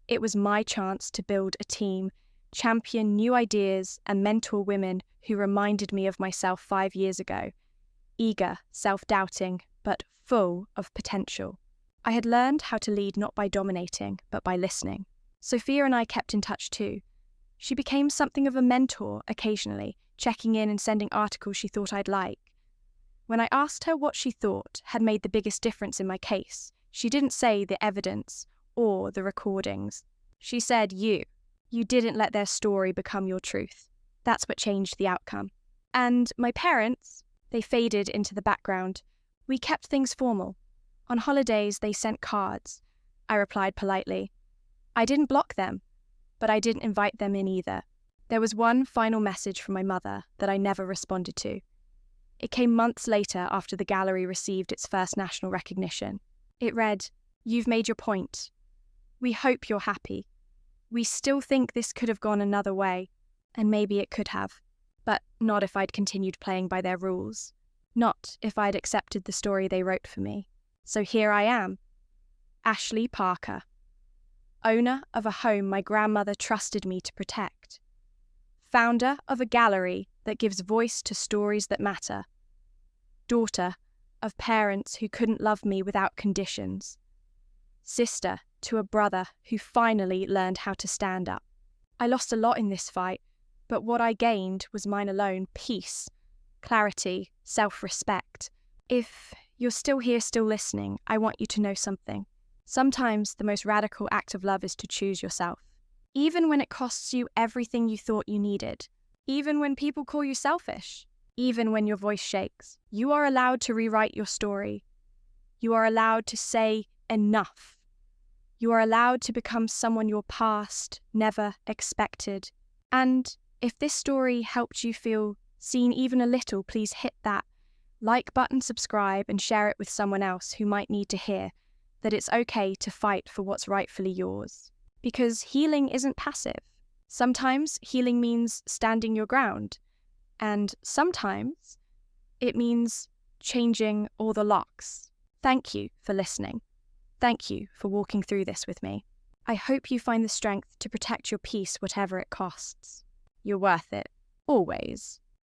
It was my chance to build a team, champion new ideas, and mentor women who reminded me of myself 5 years ago. Eager, self-doubting, but full of potential. I had learned how to lead not by dominating, but by listening. Sophia and I kept in touch too. She became something of a mentor occasionally, checking in and sending articles she thought I'd like. When I asked her what she thought had made the biggest difference in my case, she didn't say the evidence or the recordings. She said you. You didn't let their story become your truth. That's what changed the outcome. And my parents, they faded into the background. We kept things formal. On holidays, they sent cards. I replied politely. I didn't block them, but I didn't invite them in either. There was one final message from my mother that I never responded to. It came months later after the gallery received its first national recognition. It read, "You've made your point. We hope you're happy. We still think this could have gone another way, and maybe it could have, but not if I'd continued playing by their rules. Not if I'd accepted the story they wrote for me. So here I am, Ashley Parker, owner of a home my grandmother trusted me to protect, founder of a gallery that gives voice to stories that matter, daughter of parents who couldn't love me without conditions, sister to a brother who finally learned how to stand up. I lost a lot in this fight, but what I gained was mine alone: peace, clarity, self-respect. If you're still here, still listening, I want you to know something. Sometimes the most radical act of love is to choose yourself. Even when it costs you everything you thought you needed. Even when people call you selfish. Even when your voice shakes. You are allowed to rewrite your story. You are allowed to say enough. You are allowed to become someone your past never expected. And if this story helped you feel seen even a little, please hit that like button, subscribe, and share it with someone else who might need to hear that it's okay to fight for what's rightfully yours. Because healing isn't passive. Sometimes healing means standing your ground, and sometimes it means changing all the locks. Thank you for listening. Thank you for walking through this with me. I hope you find the strength to protect your peace, whatever it costs. You're worth it, always.